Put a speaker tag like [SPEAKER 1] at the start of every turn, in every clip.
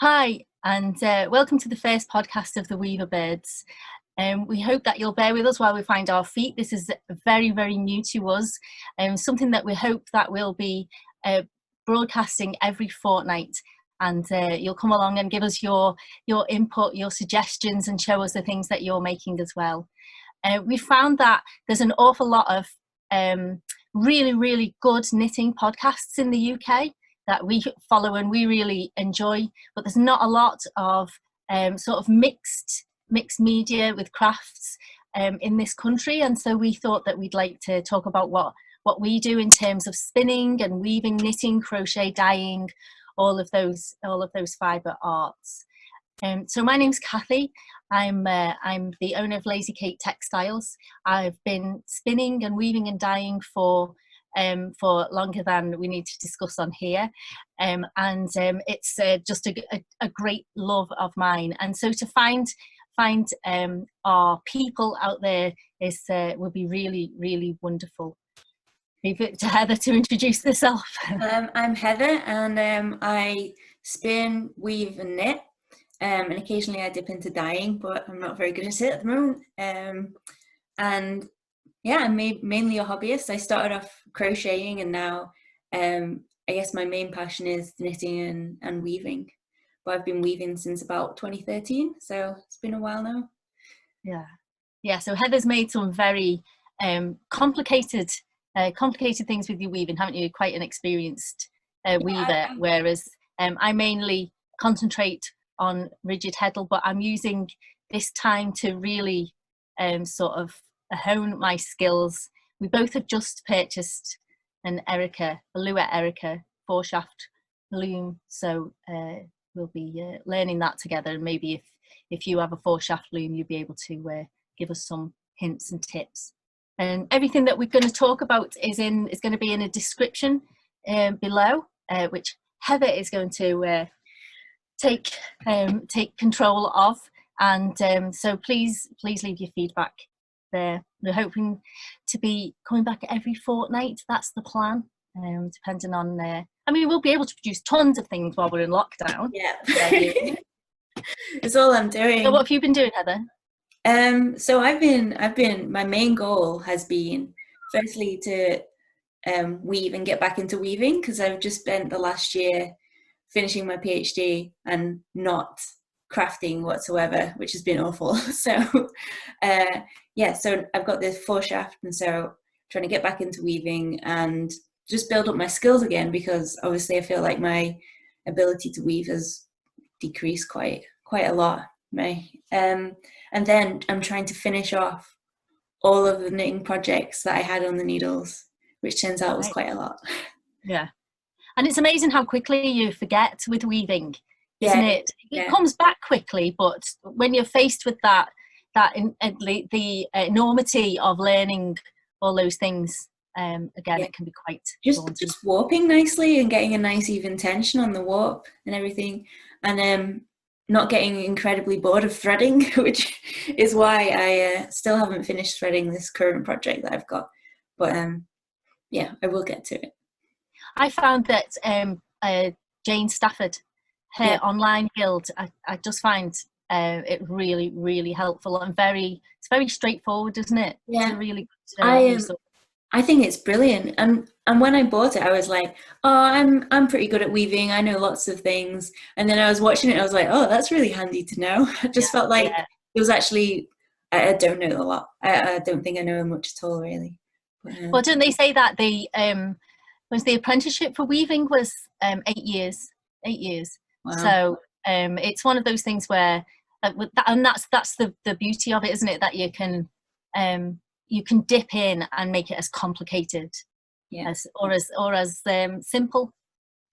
[SPEAKER 1] Hi, and welcome to the first podcast of the Weaverbirds. We hope that you'll bear with us while we find our feet. This is very, very new to us, something that we hope that we'll be broadcasting every fortnight. And you'll come along and give us your input, your suggestions, and show us the things that you're making as well. We found that there's an awful lot of really, really good knitting podcasts in the UK that we follow and we really enjoy, but there's not a lot of sort of mixed media with crafts in this country, and so we thought that we'd like to talk about what we do in terms of spinning and weaving, knitting, crochet, dyeing, all of those fibre arts. So my name's Cathy. I'm the owner of Yarn-Lazykate Textiles. I've been spinning and weaving and dyeing for longer than we need to discuss on here, and it's just a great love of mine. And so to find our people out there would be really, really wonderful. Leave it to Heather to introduce herself.
[SPEAKER 2] I'm Heather, and I spin, weave and knit, and occasionally I dip into dyeing, but I'm not very good at it at the moment. And yeah, I'm mainly a hobbyist. I started off crocheting, and now I guess my main passion is knitting and weaving. But I've been weaving since about 2013, so it's been a while now.
[SPEAKER 1] Yeah. So Heather's made some very complicated things with your weaving, haven't you? Quite an experienced weaver, whereas I mainly concentrate on rigid heddle, but I'm using this time to really sort of hone my skills. We both have just purchased an Lua Erica 4-shaft loom, so we'll be learning that together, and maybe if you have a 4-shaft loom, you'll be able to give us some hints and tips. And everything that we're going to talk about is going to be in a description below, which Heather is going to take control of, and so please leave your feedback there. We're hoping to be coming back every fortnight. That's the plan, depending on I mean, we'll be able to produce tons of things while we're in lockdown.
[SPEAKER 2] Yeah. It's all I'm doing.
[SPEAKER 1] So what have you been doing, Heather?
[SPEAKER 2] So I've been my main goal has been firstly to weave and get back into weaving, because I've just spent the last year finishing my PhD and not crafting whatsoever, which has been awful. So so I've got this 4-shaft, and so trying to get back into weaving and just build up my skills again, because obviously I feel like my ability to weave has decreased quite a lot. And then I'm trying to finish off all of the knitting projects that I had on the needles, which turns out was quite a lot.
[SPEAKER 1] Yeah, and it's amazing how quickly you forget with weaving, isn't it? It comes back quickly, but when you're faced with the enormity of learning all those things, again, it can be quite
[SPEAKER 2] just warping nicely and getting a nice even tension on the warp and everything, and not getting incredibly bored of threading, which is why I still haven't finished threading this current project that I've got. But I will get to it. I
[SPEAKER 1] found that Jane Stafford, her online guild, I just find it really, really helpful and it's very straightforward, isn't it?
[SPEAKER 2] Yeah,
[SPEAKER 1] it's a really good
[SPEAKER 2] I think it's brilliant, and when I bought it, I was like, oh, I'm pretty good at weaving. I know lots of things, and then I was watching it. I was like, oh, that's really handy to know. I just felt like it was actually. I don't know a lot. I don't think I know much at all, really.
[SPEAKER 1] Well, don't they say that was the apprenticeship for weaving was 8 years? 8 years. Wow. So it's one of those things where, and that's the beauty of it, isn't it? That you can dip in and make it as complicated as simple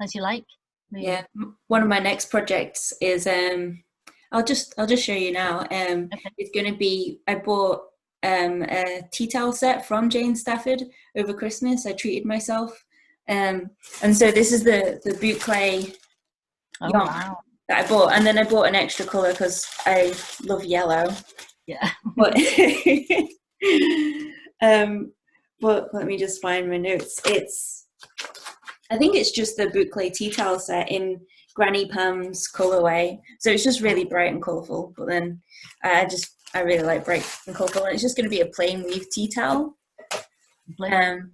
[SPEAKER 1] as you like. Really.
[SPEAKER 2] Yeah, one of my next projects is I'll just show you now. Okay. It's going to be, I bought a tea towel set from Jane Stafford over Christmas. I treated myself, and so this is the Boucle yarn that I bought, and then I bought an extra colour because I love yellow.
[SPEAKER 1] Yeah.
[SPEAKER 2] But let me just find my notes. It's I think it's just the Boucle tea towel set in Granny Pam's colourway. So it's just really bright and colourful. But then I really like bright and colourful. And it's just going to be a plain weave tea towel.
[SPEAKER 1] And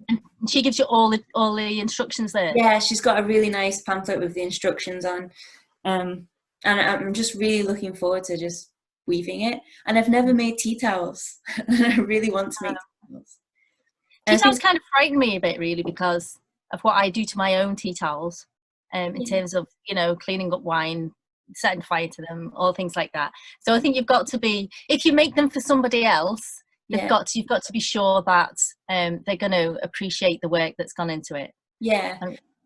[SPEAKER 1] she gives you all the instructions there.
[SPEAKER 2] Yeah, she's got a really nice pamphlet with the instructions on. And I'm just really looking forward to just weaving it. And I've never made tea towels. And I really want to make tea towels.
[SPEAKER 1] Tea towels kind of frighten me a bit, really, because of what I do to my own tea towels, in terms of, you know, cleaning up wine, setting fire to them, all things like that. So I think you've got to be, if you make them for somebody else, you've got to be sure that they're going to appreciate the work that's gone into it.
[SPEAKER 2] Yeah.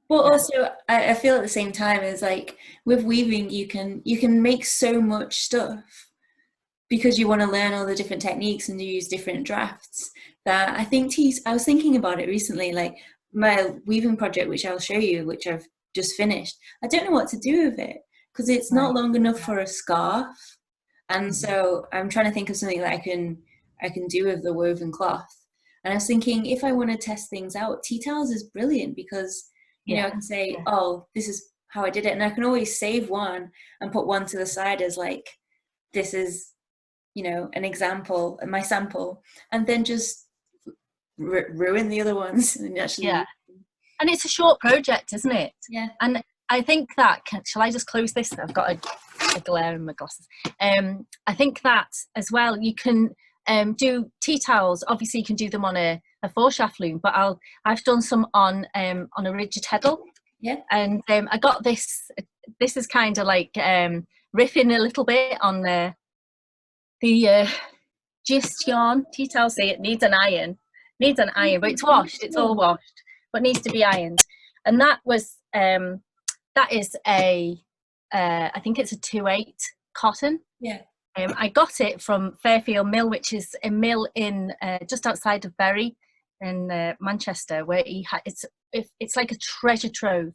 [SPEAKER 2] But also, I feel at the same time is like with weaving, you can make so much stuff because you want to learn all the different techniques and use different drafts. That I think I was thinking about it recently, like my weaving project, which I'll show you, which I've just finished. I don't know what to do with it because it's not long enough for a scarf, and so I'm trying to think of something that I can do with the woven cloth. And I was thinking, if I want to test things out, tea towels is brilliant because you know I can say, oh, this is how I did it, and I can always save one and put one to the side as like, this is, you know, an example, my sample, and then just ruin the other ones and actually
[SPEAKER 1] and it's a short project, isn't it?
[SPEAKER 2] And
[SPEAKER 1] I think that shall I just close this? I've got a glare in my glasses. I think that as well you can do tea towels. Obviously you can do them on a 4-shaft loom, but I've done some on a rigid heddle, and I got this is kind of like riffing a little bit on the gist yarn tea towel. Say it needs an iron, but it's washed, it's all washed, but needs to be ironed. And that was that is a I think it's a 2/8 cotton. I got it from Fairfield Mill, which is a mill in just outside of Bury in Manchester, where it's like a treasure trove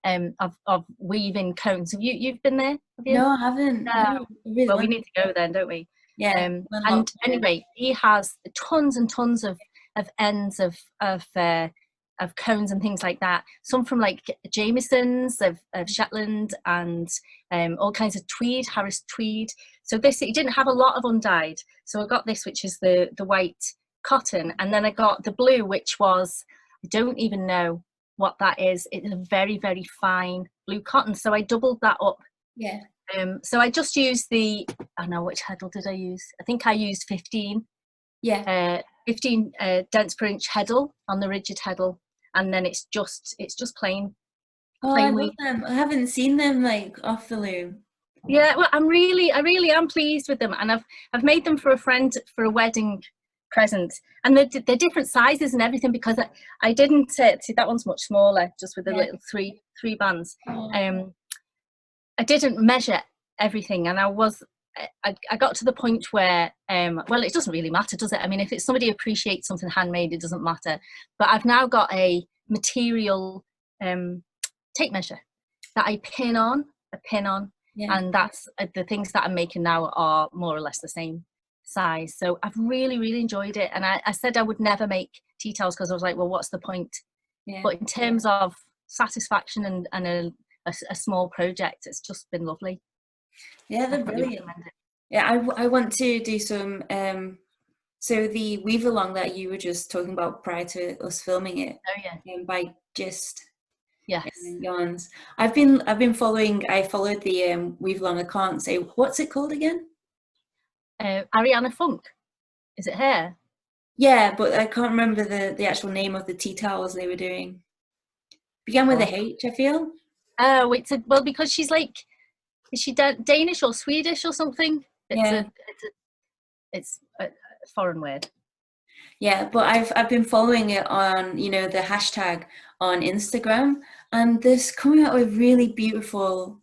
[SPEAKER 1] of weaving cones. You've been there? Have you?
[SPEAKER 2] No, I haven't. No,
[SPEAKER 1] well, we need to go then, don't we? And anyway, he has tons and tons of ends of cones and things like that. Some from like Jamieson's of Shetland, and all kinds of tweed, Harris tweed. So this, it didn't have a lot of undyed. So I got this, which is the white cotton, and then I got the blue, which was, I don't even know what that is. It's a very, very fine blue cotton. So I doubled that up. So I just used I don't know which heddle did I use. I think I used 15. 15 dents per inch heddle on the rigid heddle, and then it's just plain.
[SPEAKER 2] I love them. I haven't seen them like off the loom.
[SPEAKER 1] Yeah, well, I really am pleased with them, and I've made them for a friend for a wedding present, and they're different sizes and everything, because I didn't see that one's much smaller, just with the little three bands. I didn't measure everything, and I got to the point where, well, it doesn't really matter, does it? I mean, if somebody appreciates something handmade, it doesn't matter. But I've now got a material tape measure that I pin on, and that's the things that I'm making now are more or less the same size. So I've really, really enjoyed it. And I said I would never make tea towels because I was like, well, what's the point? But in terms of satisfaction and a small project, it's just been lovely.
[SPEAKER 2] They're brilliant. I want to do some so the weave along that you were just talking about prior to us filming it, by Gist Yarns. I followed the weave along. I can't say, what's it called again?
[SPEAKER 1] Ariana Funk, is it her?
[SPEAKER 2] Yeah, but I can't remember the actual name of the tea towels they were doing. Began with a H, I feel.
[SPEAKER 1] Oh, well, because she's like, is she Danish or Swedish or something? It's a foreign word.
[SPEAKER 2] Yeah, but I've been following it on, you know, the hashtag on Instagram, and this coming out with really beautiful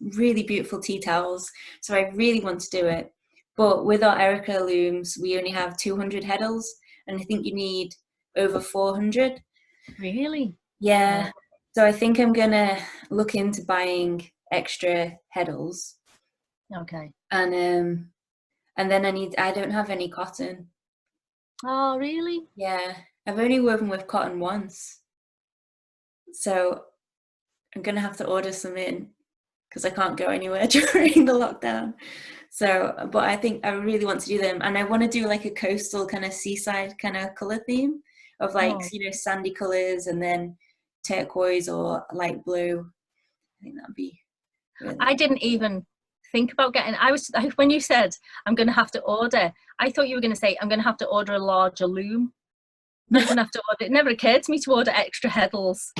[SPEAKER 2] tea towels. So I really want to do it. But with our Erica looms, we only have 200 heddles, and I think you need over 400.
[SPEAKER 1] Really?
[SPEAKER 2] Yeah. So I think I'm gonna look into buying extra heddles.
[SPEAKER 1] Okay.
[SPEAKER 2] And then I don't have any cotton.
[SPEAKER 1] Oh, really?
[SPEAKER 2] Yeah, I've only woven with cotton once. So I'm gonna have to order some in because I can't go anywhere during the lockdown. So, but I think I really want to do them, and I want to do like a coastal kind of seaside kind of color theme of like,
[SPEAKER 1] Oh.
[SPEAKER 2] you know, sandy colors and then turquoise or light blue. I think that'd be really
[SPEAKER 1] I didn't even think about getting, when you said I'm going to have to order, I thought you were going to say I'm going to have to order a larger loom. I'm going to have to order, it never occurred to me to order extra heddles.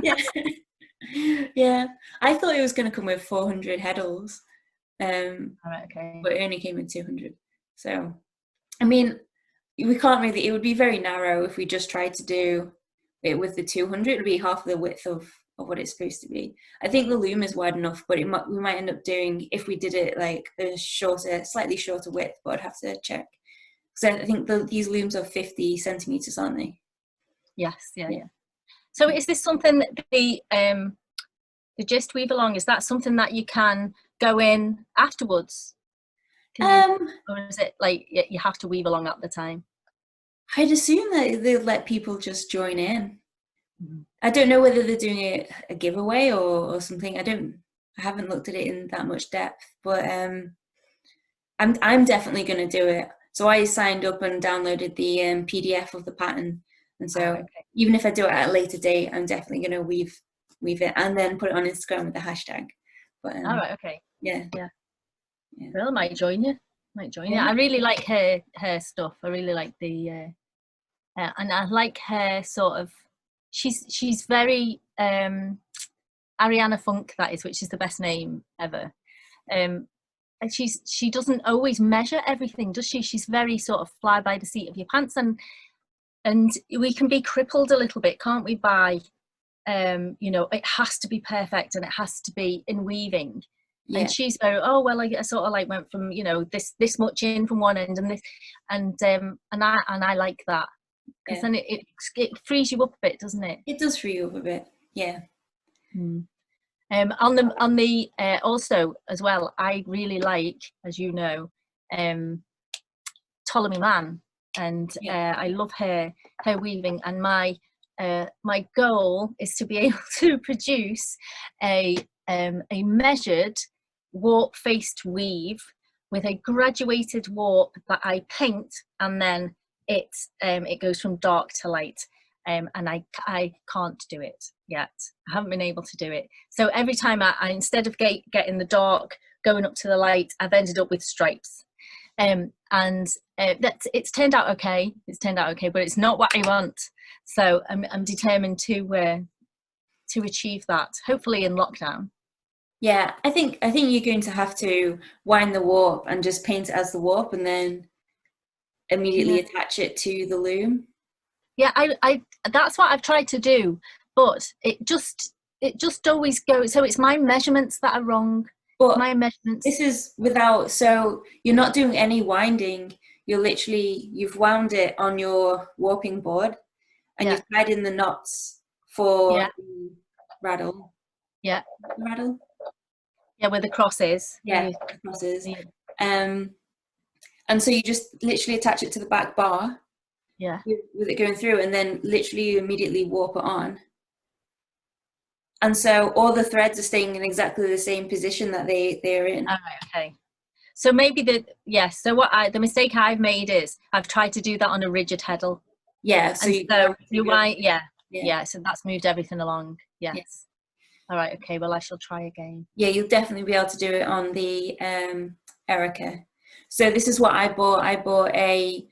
[SPEAKER 2] Yeah. Yeah, I thought it was going to come with 400 heddles,
[SPEAKER 1] All right, okay.
[SPEAKER 2] but it only came with 200. So, I mean, we can't really, it would be very narrow if we just tried to do it with the 200. It would be half the width of what it's supposed to be. I think the loom is wide enough, but we might end up doing, if we did it like a shorter, slightly shorter width, but I'd have to check. Because I think these looms are 50 centimeters, aren't they?
[SPEAKER 1] Yes, yeah. So is this something that the gist weave along, is that something that you can go in afterwards? Or is it like you have to weave along at the time?
[SPEAKER 2] I'd assume that they'll let people just join in. I don't know whether they're doing a giveaway or something. I haven't looked at it in that much depth, but I'm definitely going to do it. So I signed up and downloaded the PDF of the pattern, and so even if I do it at a later date, I'm definitely going to weave it and then put it on Instagram with the hashtag. But
[SPEAKER 1] all right, okay.
[SPEAKER 2] Yeah.
[SPEAKER 1] Well, I might join you. I really like her stuff. I really like the and I like her sort of, she's very Ariana Funk, that is, which is the best name ever. And she doesn't always measure everything, does she? She's very sort of fly by the seat of your pants, and we can be crippled a little bit, can't we, by you know, it has to be perfect and it has to be in weaving. Yeah. And she's very, oh well, I sort of like went from, you know, this much in from one end and this, and I like that, because then it frees you up a bit, doesn't it?
[SPEAKER 2] It does free you up a bit, yeah.
[SPEAKER 1] On the also as well, I really like, as you know, Ptolemy Mann, and I love her weaving, and my goal is to be able to produce a measured warp faced weave with a graduated warp that I paint, and then it goes from dark to light, and I can't do it yet. I haven't been able to do it. So every time I instead of getting the dark going up to the light, I've ended up with stripes. And it's turned out okay. But it's not what I want. So I'm determined to achieve that, hopefully in lockdown.
[SPEAKER 2] Yeah, I think you're going to have to wind the warp and just paint it as the warp, and then immediately attach it to the loom.
[SPEAKER 1] Yeah, I that's what I've tried to do, but it just always goes. So it's my measurements that are wrong. But my measurements.
[SPEAKER 2] This is without, so you're not doing any winding. You've wound it on your warping board, and you've tied in the knots for the rattle.
[SPEAKER 1] Yeah.
[SPEAKER 2] Rattle.
[SPEAKER 1] Yeah, where the cross is.
[SPEAKER 2] Yeah, the crosses. Yeah. And so you just literally attach it to the back bar.
[SPEAKER 1] Yeah.
[SPEAKER 2] With it going through, and then literally you immediately warp it on. And so all the threads are staying in exactly the same position that they're in.
[SPEAKER 1] All right, okay. So maybe so the mistake I've made is I've tried to do that on a rigid heddle.
[SPEAKER 2] Yeah. So
[SPEAKER 1] so that's moved everything along. Yes. All right, okay. Well, I shall try again.
[SPEAKER 2] Yeah, you'll definitely be able to do it on the Erica. So this is what I bought. I bought a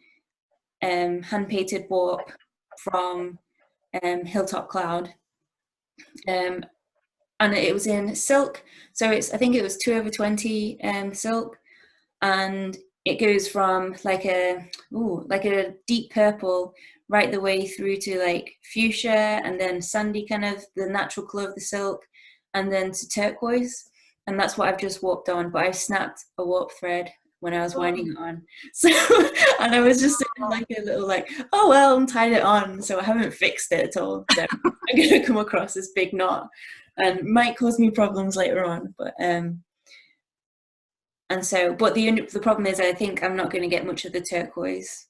[SPEAKER 2] hand painted warp from Hilltop Cloud. And it was in silk, so I think it was 2/20 silk, and it goes from like a deep purple right the way through to like fuchsia, and then sandy, kind of the natural colour of the silk, and then to turquoise, and that's what I've just warped on. But I snapped a warp thread when I was winding it on, so and I was just sitting like a little oh well, and tied it on, so I haven't fixed it at all. So I'm gonna come across this big knot and might cause me problems later on, but but the problem is I think I'm not going to get much of the turquoise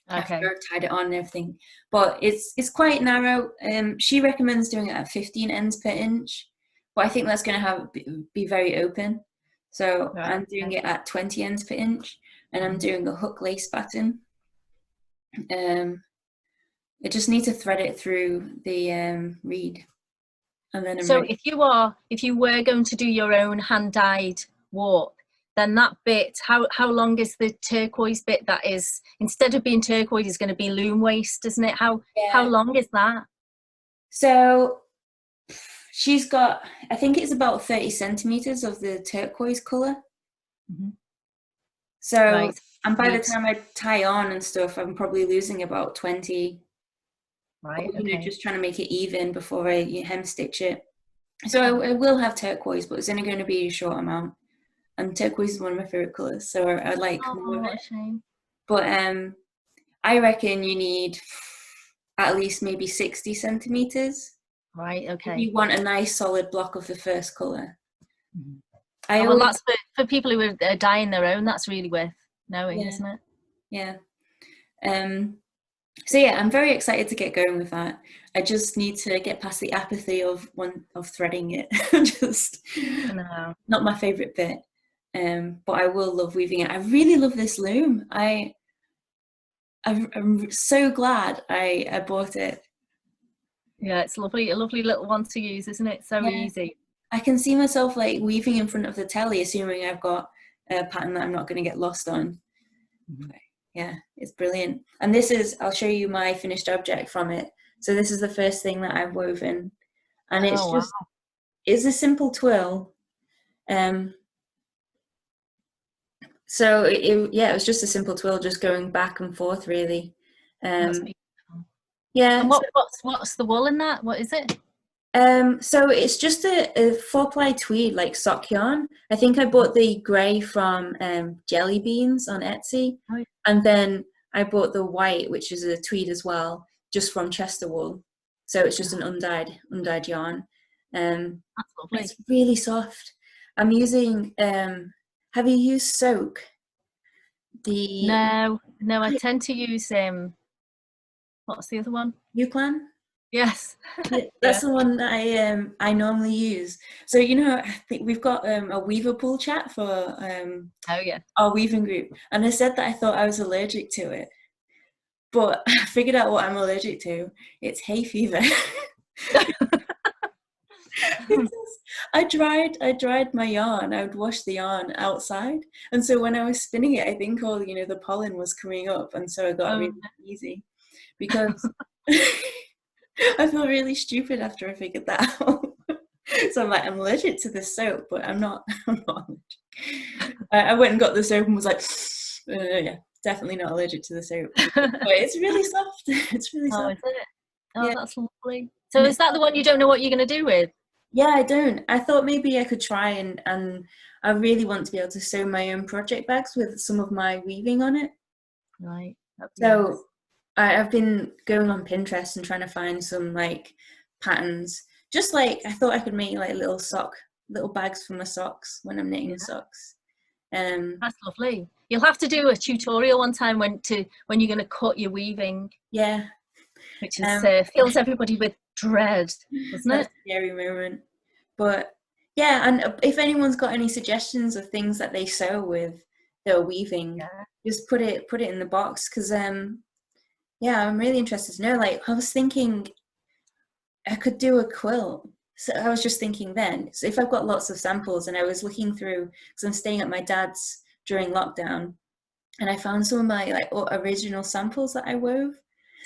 [SPEAKER 2] after I've tied it on and everything. But it's quite narrow. She recommends doing it at 15 ends per inch, but I think that's going to be very open. So
[SPEAKER 1] Right.
[SPEAKER 2] I'm doing it at 20 ends per inch, and I'm doing a hook lace pattern. I just need to thread it through the reed, and then I'm
[SPEAKER 1] So
[SPEAKER 2] ready.
[SPEAKER 1] if you were going to do your own hand dyed warp, then that bit, how long is the turquoise bit that is, instead of being turquoise, is going to be loom waist, isn't it? How long is that?
[SPEAKER 2] So she's got, I think it's about 30 centimeters of the turquoise color. So,
[SPEAKER 1] Right.
[SPEAKER 2] and by the time I tie on and stuff, I'm probably losing about 20.
[SPEAKER 1] Right.
[SPEAKER 2] Or, you know, just trying to make it even before I hem stitch it. So I will have turquoise, but it's only going to be a short amount. And turquoise is one of my favorite colors, so I like more of it.
[SPEAKER 1] What a shame.
[SPEAKER 2] But I reckon you need at least maybe 60 centimeters.
[SPEAKER 1] Right. Okay.
[SPEAKER 2] If you want a nice solid block of the first color.
[SPEAKER 1] Well, that's for people who are dyeing their own. That's really worth knowing, isn't it?
[SPEAKER 2] Yeah. So yeah, I'm very excited to get going with that. I just need to get past the apathy of threading it. Just not my favorite bit. But I will love weaving it. I really love this loom. I'm so glad I bought it.
[SPEAKER 1] Yeah, it's lovely, a lovely little one to use, isn't it? So easy. I
[SPEAKER 2] can see myself like weaving in front of the telly, assuming I've got a pattern that I'm not going to get lost on. Yeah, it's brilliant. And this is, I'll show you my finished object from it. So this is the first thing that I've woven, and it's just, it's a simple twill. So it was just a simple twill, just going back and forth, really. Yeah.
[SPEAKER 1] And what's the wool in that? What is it?
[SPEAKER 2] So it's just a 4-ply tweed, like sock yarn. I think I bought the grey from Jellybeans on Etsy, and then I bought the white, which is a tweed as well, just from Chester wool. So it's just an undyed yarn.
[SPEAKER 1] That's lovely.
[SPEAKER 2] It's really soft. I'm using. Have you used Soak?
[SPEAKER 1] No, I tend to use what's the other one?
[SPEAKER 2] Uclan.
[SPEAKER 1] Yes.
[SPEAKER 2] That's the one that I normally use. So, you know, I think we've got a Weaver pool chat for our weaving group, and I said that I thought I was allergic to it, but I figured out what I'm allergic to. It's hay fever. I dried my yarn. I would wash the yarn outside, and so when I was spinning it, I think all the pollen was coming up, and so I got really easy because I feel really stupid after I figured that out. So I'm like, I'm allergic to this soap, but I'm not allergic. I went and got the soap and was like, yeah, definitely not allergic to the soap. But it's really soft. It's really soft.
[SPEAKER 1] Oh, is it? Oh, yeah. That's lovely. So is that the one you don't know what you're going to do with?
[SPEAKER 2] Yeah, I don't. I thought maybe I could try and I really want to be able to sew my own project bags with some of my weaving on it.
[SPEAKER 1] Right.
[SPEAKER 2] So nice. I've been going on Pinterest and trying to find some like patterns. Just like I thought I could make like little bags for my socks when I'm knitting socks.
[SPEAKER 1] That's lovely. You'll have to do a tutorial one time when you're going to cut your weaving.
[SPEAKER 2] Yeah.
[SPEAKER 1] Which is fills everybody with dread, doesn't it?
[SPEAKER 2] That's a scary moment. But yeah, and if anyone's got any suggestions of things that they sew with their weaving, just put it in the box, because yeah, I'm really interested to know. Like, I was thinking I could do a quilt. So I was just thinking then, so if I've got lots of samples, and I was looking through, because I'm staying at my dad's during lockdown, and I found some of my like original samples that I wove.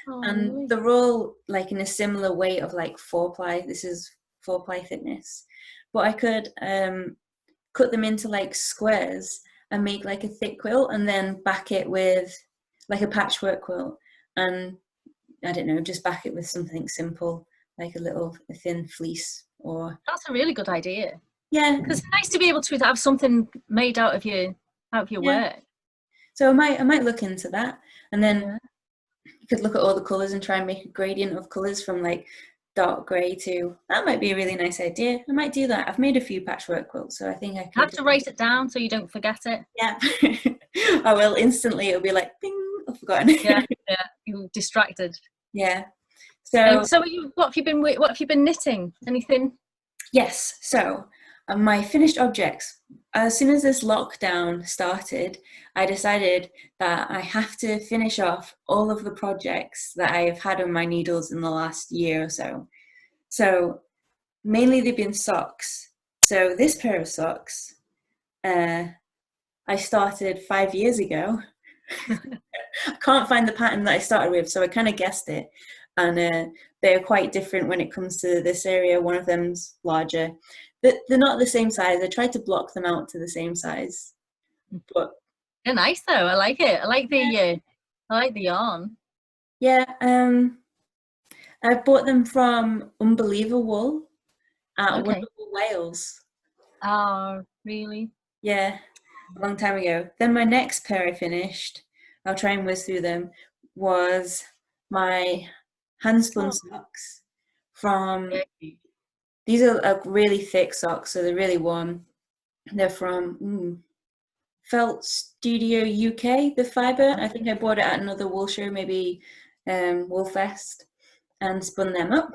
[SPEAKER 2] And they're all like in a similar weight of like 4-ply. This is 4-ply thickness, but I could cut them into like squares and make like a thick quilt, and then back it with like a patchwork quilt, and I don't know, just back it with something simple like a thin fleece. Or
[SPEAKER 1] that's a really good idea.
[SPEAKER 2] Yeah,
[SPEAKER 1] because it's nice to be able to have something made out of your work.
[SPEAKER 2] So I might look into that, and then you could look at all the colours and try and make a gradient of colours from like dark grey to, that might be a really nice idea. I might do that. I've made a few patchwork quilts, so I think I could.
[SPEAKER 1] You have to write it down so you don't forget it.
[SPEAKER 2] Yeah. I will instantly. It'll be like, bing, I've forgotten.
[SPEAKER 1] Yeah, you're distracted.
[SPEAKER 2] Yeah.
[SPEAKER 1] So what have you been knitting? Anything?
[SPEAKER 2] Yes, so my finished objects, as soon as this lockdown started, I decided that I have to finish off all of the projects that I've had on my needles in the last year or so. So mainly they've been socks. So this pair of socks, I started 5 years ago. I can't find the pattern that I started with, so I kind of guessed it. And they're quite different when it comes to this area. One of them's larger. They're not the same size. I tried to block them out to the same size. But
[SPEAKER 1] They're nice though. I like it. I like the yarn.
[SPEAKER 2] yeah, I bought them from Unbelievable at
[SPEAKER 1] Okay.
[SPEAKER 2] Liverpool, Wales.
[SPEAKER 1] Oh, really?
[SPEAKER 2] Yeah, a long time ago. Then my next pair I finished, I'll try and whiz through them, was my hand-spun socks from, these are really thick socks, so they're really warm. They're from FeltstudioUK, the fibre. I think I bought it at another wool show, maybe Woolfest, and spun them up.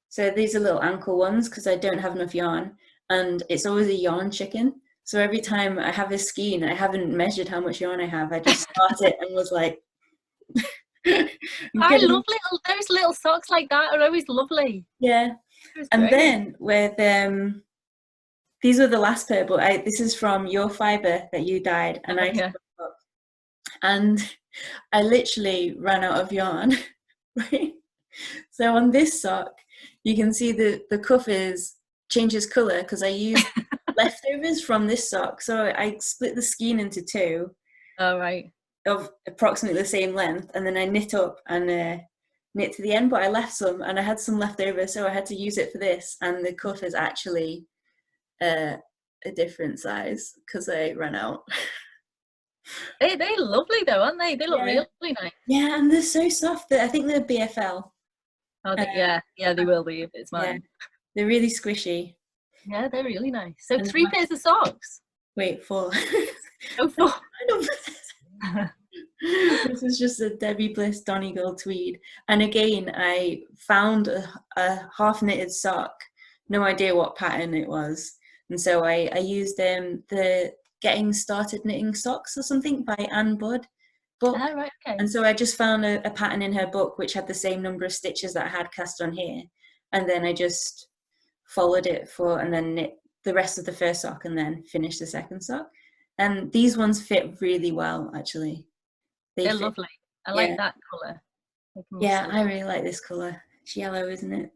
[SPEAKER 2] So these are little ankle ones because I don't have enough yarn, and it's always a yarn chicken. So every time I have a skein, I haven't measured how much yarn I have. I just start it and was like,
[SPEAKER 1] I love those little socks like that are always lovely.
[SPEAKER 2] Yeah. And then with these were the last pair, but this is from your fibre that you dyed, and I literally ran out of yarn. Right. So on this sock, you can see the cuff changes colour because I used leftovers from this sock. So I split the skein into two.
[SPEAKER 1] Oh, right.
[SPEAKER 2] Of approximately the same length, and then I knit up and knit to the end, but I left some and I had some left over, so I had to use it for this, and the cuff is actually a different size because I ran out.
[SPEAKER 1] They're lovely though, aren't they? They look really nice.
[SPEAKER 2] Yeah, and they're so soft. I think they're BFL.
[SPEAKER 1] Oh, yeah, they will be if it's mine.
[SPEAKER 2] Yeah, they're really squishy.
[SPEAKER 1] Yeah, they're really nice. So and 3 pairs of socks?
[SPEAKER 2] Wait, 4.
[SPEAKER 1] Oh, 4.
[SPEAKER 2] This is just a Debbie Bliss Donegal tweed. And again, I found a half knitted sock, no idea what pattern it was. And so I used the Getting Started Knitting Socks or something by Anne Budd book.
[SPEAKER 1] Oh, right, okay.
[SPEAKER 2] And so I just found a pattern in her book which had the same number of stitches that I had cast on here. And then I just followed it and then knit the rest of the first sock and then finished the second sock. And these ones fit really well, actually.
[SPEAKER 1] They're lovely. I like that colour.
[SPEAKER 2] Yeah, I really like this colour. It's yellow, isn't it?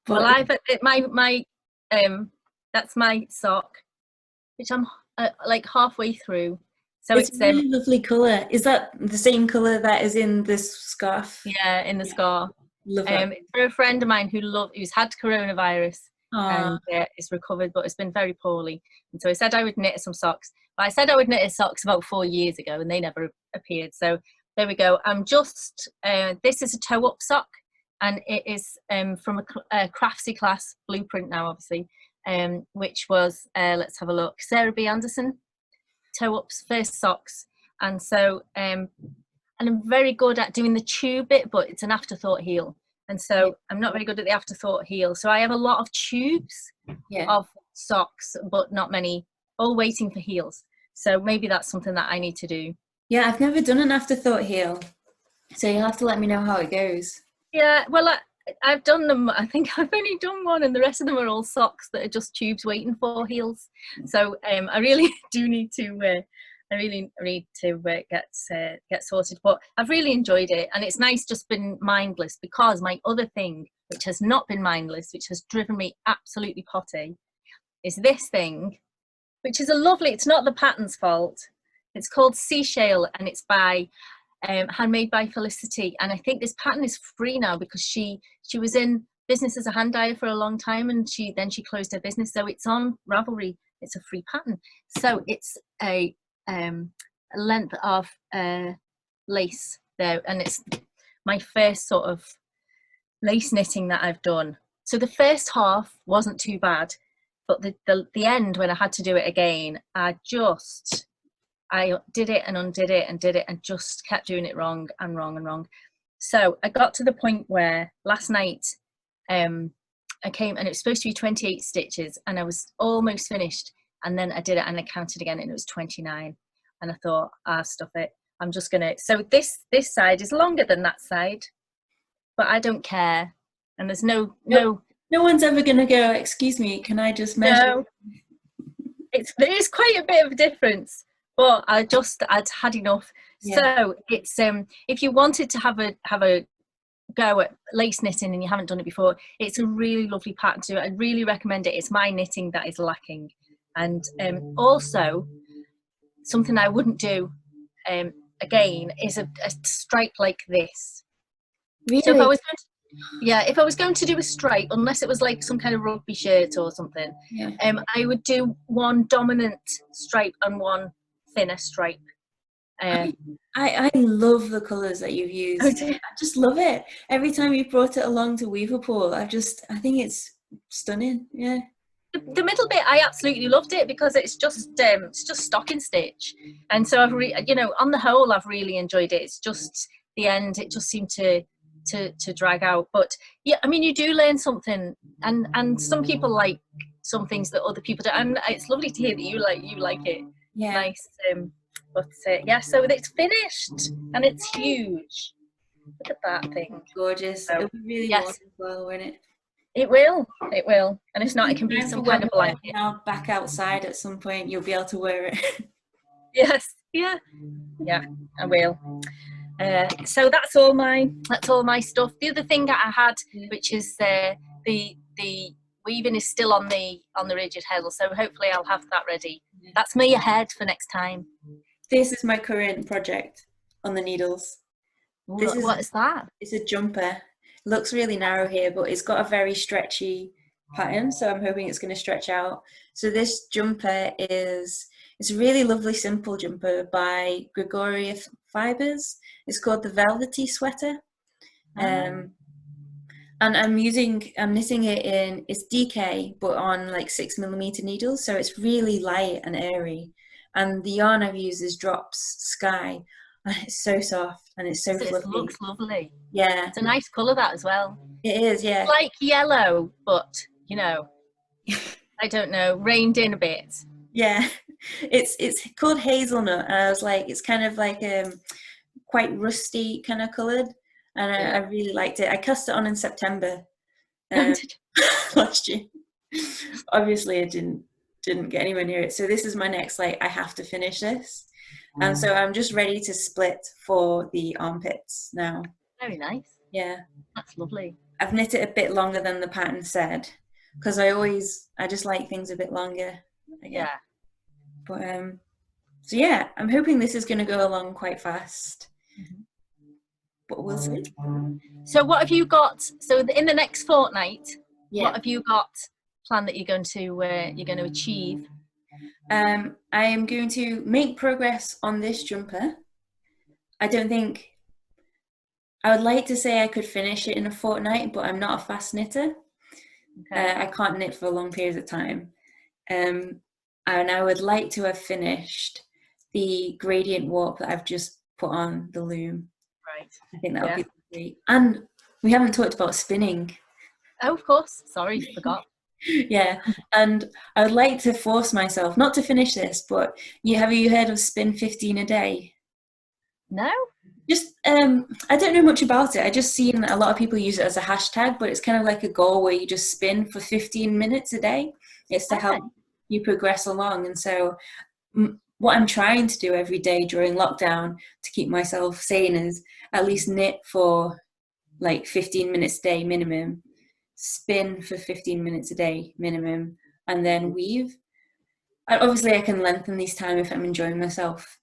[SPEAKER 1] Well, that's my sock, which I'm like halfway through. So
[SPEAKER 2] it's a really lovely colour. Is that the same colour that is in this scarf?
[SPEAKER 1] Yeah, in the scarf.
[SPEAKER 2] Love it.
[SPEAKER 1] It's for a friend of mine who's had coronavirus and is recovered, but it's been very poorly. And so I said I would knit some socks. But I said I would knit his socks about 4 years ago, and they never appeared. So there we go. I'm just this is a toe-up sock, and it is from a craftsy class, Bluprint now, obviously, which was let's have a look, Sarah B. Anderson toe-ups first socks. And so and I'm very good at doing the tube bit, but it's an afterthought heel. And so I'm not very good at the afterthought heel. So I have a lot of tubes of socks, but not many, all waiting for heels. So maybe that's something that I need to do.
[SPEAKER 2] Yeah, I've never done an afterthought heel. So you'll have to let me know how it goes.
[SPEAKER 1] Yeah, well, I've done them. I think I've only done one, and the rest of them are all socks that are just tubes waiting for heels. So I really do need to... I really need to get sorted, but I've really enjoyed it, and it's nice just been mindless, because my other thing, which has not been mindless, which has driven me absolutely potty, is this thing, which is it's not the pattern's fault. It's called Shale, and it's by handmade by Felicity, and I think this pattern is free now because she was in business as a hand dyer for a long time, and she closed her business, so it's on Ravelry. It's a free pattern, so it's a length of lace there, and it's my first sort of lace knitting that I've done. So the first half wasn't too bad, but the end, when I had to do it again, I did it and undid it and did it and just kept doing it wrong and wrong and wrong. So I got to the point where last night I came, and it was supposed to be 28 stitches, and I was almost finished, and then I did it and I counted again and it was 29, and I thought, stuff it, I'm just gonna, so this side is longer than that side, but I don't care, and there's no
[SPEAKER 2] one's ever gonna go, excuse me, can I just measure?
[SPEAKER 1] No, there is quite a bit of a difference, but I'd had enough. So it's if you wanted to have a go at lace knitting and you haven't done it before, it's a really lovely pattern to do. I really recommend it. It's my knitting that is lacking, and also something I wouldn't do again is a stripe like this.
[SPEAKER 2] Really?
[SPEAKER 1] So if I was going to do a stripe, unless it was like some kind of rugby shirt or something, I would do one dominant stripe and one thinner stripe.
[SPEAKER 2] I love the colours that you've used. I just love it. Every time you've brought it along to Weaverpool, I think it's stunning. Yeah.
[SPEAKER 1] The middle bit, I absolutely loved it because it's just stocking stitch, and so I've on the whole I've really enjoyed it. It's just the end; it just seemed to drag out. But yeah, I mean, you do learn something, and some people like some things that other people don't, and it's lovely to hear that you like it.
[SPEAKER 2] Yeah.
[SPEAKER 1] Nice. But yeah, so it's finished and it's huge. Look at that thing.
[SPEAKER 2] Gorgeous.
[SPEAKER 1] So,
[SPEAKER 2] it'll be really warm as well, won't it?
[SPEAKER 1] It will, and if not, it can be some kind of blanket.
[SPEAKER 2] Now back outside at some point, you'll be able to wear it.
[SPEAKER 1] Yes, yeah, I will. So that's all my stuff. The other thing that I had, which is the weaving is still on the rigid heddle, so hopefully I'll have that ready. That's me ahead for next time.
[SPEAKER 2] This is my current project on the needles.
[SPEAKER 1] What is that?
[SPEAKER 2] It's a jumper. It looks really narrow here, but it's got a very stretchy pattern, so I'm hoping it's going to stretch out. So this jumper it's a really lovely simple jumper by Gregoria Fibres. It's called the Velvety sweater. And I'm knitting it in, it's DK, but on like 6mm needles, so it's really light and airy. And the yarn I've used is Drops Sky, and it's so soft and it's so fluffy. It
[SPEAKER 1] looks lovely.
[SPEAKER 2] Yeah.
[SPEAKER 1] It's a nice colour, that as well.
[SPEAKER 2] It is, yeah.
[SPEAKER 1] It's like yellow, but, I don't know, reined in a bit.
[SPEAKER 2] Yeah. It's called Hazelnut, and I was like, it's kind of like quite rusty kind of coloured. And I really liked it. I cast it on in September last year. Obviously, I didn't get anywhere near it. So this is my next, I have to finish this. And so I'm just ready to split for the armpits now.
[SPEAKER 1] Very nice.
[SPEAKER 2] Yeah.
[SPEAKER 1] That's lovely.
[SPEAKER 2] I've knit it a bit longer than the pattern said, because I just like things a bit longer.
[SPEAKER 1] Yeah.
[SPEAKER 2] But so yeah, I'm hoping this is going to go along quite fast. But we'll see.
[SPEAKER 1] So what have you got? So in the next fortnight, what have you got planned that you're going to achieve?
[SPEAKER 2] I am going to make progress on this jumper. I would like to say I could finish it in a fortnight, but I'm not a fast knitter. Okay. I can't knit for long periods of time. And I would like to have finished the gradient warp that I've just put on the loom.
[SPEAKER 1] Right.
[SPEAKER 2] I think that would be great. And we haven't talked about spinning.
[SPEAKER 1] Oh, of course. Sorry, forgot.
[SPEAKER 2] Yeah, and I would like to force myself not to finish this, but have you heard of spin 15 a day?
[SPEAKER 1] No.
[SPEAKER 2] Just I don't know much about it. I just seen a lot of people use it as a hashtag, but it's kind of like a goal where you just spin for 15 minutes a day. It's to help you progress along. And so what I'm trying to do every day during lockdown to keep myself sane is at least knit for like 15 minutes a day minimum, spin for 15 minutes a day minimum, and then weave. And obviously I can lengthen these time if I'm enjoying myself,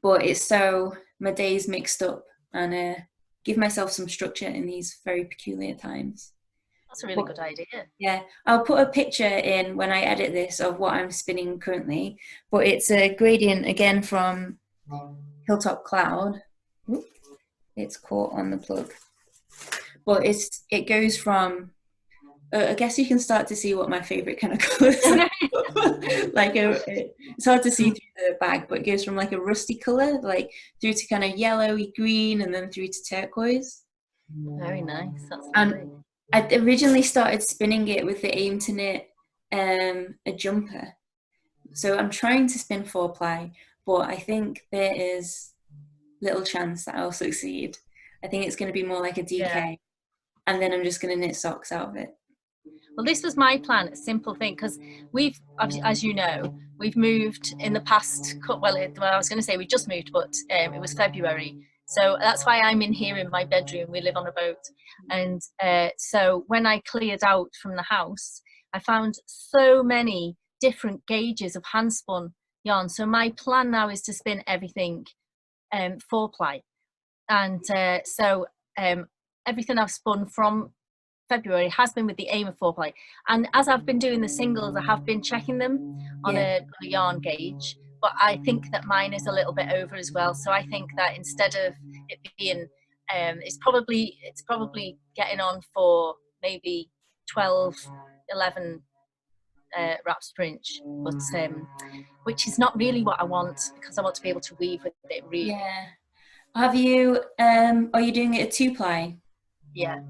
[SPEAKER 2] but it's so my day's mixed up, and give myself some structure in these very peculiar times.
[SPEAKER 1] That's a really good idea.
[SPEAKER 2] Yeah, I'll put a picture in when I edit this of what I'm spinning currently, but it's a gradient again from Hilltop Cloud. It's caught on the plug. But it goes from, I guess you can start to see what my favourite kind of colours are. It's hard to see through the bag, but it goes from like a rusty colour, like through to kind of yellowy green, and then through to turquoise.
[SPEAKER 1] Very nice. That's
[SPEAKER 2] and
[SPEAKER 1] lovely.
[SPEAKER 2] I originally started spinning it with the aim to knit a jumper. So I'm trying to spin 4-ply, but I think there is little chance that I'll succeed. I think it's going to be more like a DK, and then I'm just going to knit socks out of it.
[SPEAKER 1] Well, this was my plan, a simple thing, because we've, as you know, we've moved in the past, well, I was going to say we just moved, but it was February. So that's why I'm in here in my bedroom. We live on a boat. And so when I cleared out from the house, I found so many different gauges of hand spun yarn. So my plan now is to spin everything 4-ply. And so everything I've spun from February has been with the aim of 4-ply, and as I've been doing the singles, I have been checking them on a yarn gauge, but I think that mine is a little bit over as well. So I think that instead of it being it's probably getting on for maybe 12, 11 wraps per inch, but which is not really what I want, because I want to be able to weave with it really.
[SPEAKER 2] Have you are you doing it a 2-ply?
[SPEAKER 1] Yeah.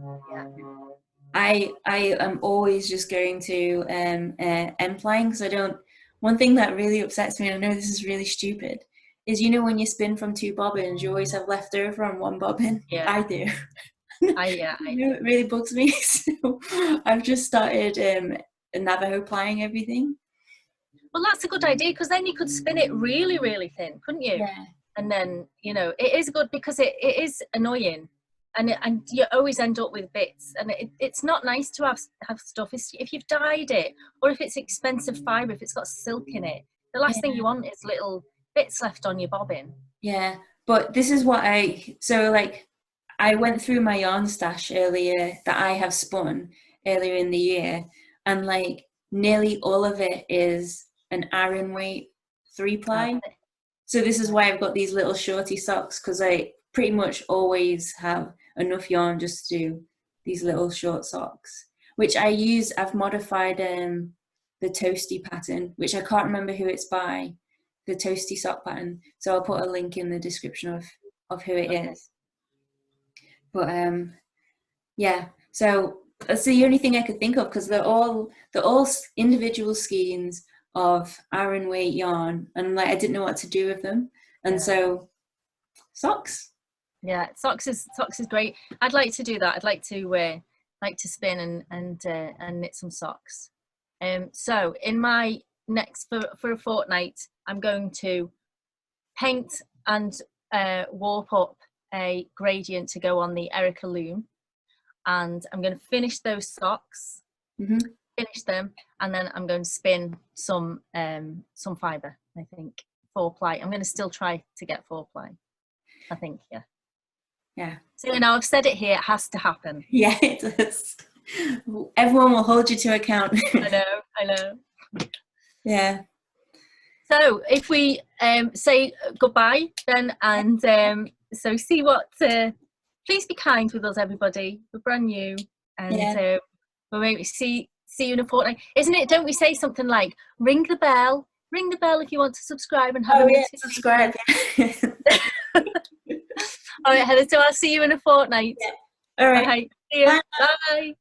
[SPEAKER 2] I am always just going to M-plying, because I don't. One thing that really upsets me, and I know this is really stupid, is when you spin from 2 bobbins, you always have left over on 1 bobbin.
[SPEAKER 1] Yeah.
[SPEAKER 2] I do.
[SPEAKER 1] I
[SPEAKER 2] It really bugs me. So I've just started Navajo plying everything.
[SPEAKER 1] Well, that's a good idea, because then you could spin it really, really thin, couldn't you?
[SPEAKER 2] Yeah.
[SPEAKER 1] And then it is good, because it is annoying. And you always end up with bits, and it's not nice to have stuff. If you've dyed it, or if it's expensive fibre, if it's got silk in it, the last thing you want is little bits left on your bobbin.
[SPEAKER 2] Yeah, but this is what I went through my yarn stash earlier that I have spun earlier in the year, and like nearly all of it is an Aran weight 3-ply. So this is why I've got these little shorty socks, because I pretty much always have enough yarn just to do these little short socks, which I've modified the toasty pattern, which I can't remember who it's by, the toasty sock pattern, so I'll put a link in the description of who it is. But yeah, so that's the only thing I could think of, because they're all individual skeins of Aran weight yarn, and like I didn't know what to do with them, and so socks. Yeah,
[SPEAKER 1] socks is great. I'd like to do that. I'd like to spin and knit some socks. So in my next for a fortnight, I'm going to paint and warp up a gradient to go on the Erica loom, and I'm going to finish those socks, finish them, and then I'm going to spin some fibre. I think 4-ply. I'm going to still try to get 4-ply. I think, yeah. So now I've said it here, it has to happen.
[SPEAKER 2] Yeah, it does. Everyone will hold you to account.
[SPEAKER 1] I know.
[SPEAKER 2] Yeah.
[SPEAKER 1] So if we say goodbye then, and so see what. Please be kind with us, everybody. We're brand new, and we'll maybe see you in a fortnight. Isn't it? Don't we say something like ring the bell if you want to subscribe and have
[SPEAKER 2] subscribe.
[SPEAKER 1] All right, Heather, so I'll see you in a fortnight.
[SPEAKER 2] Yeah. All right.
[SPEAKER 1] See you. Bye.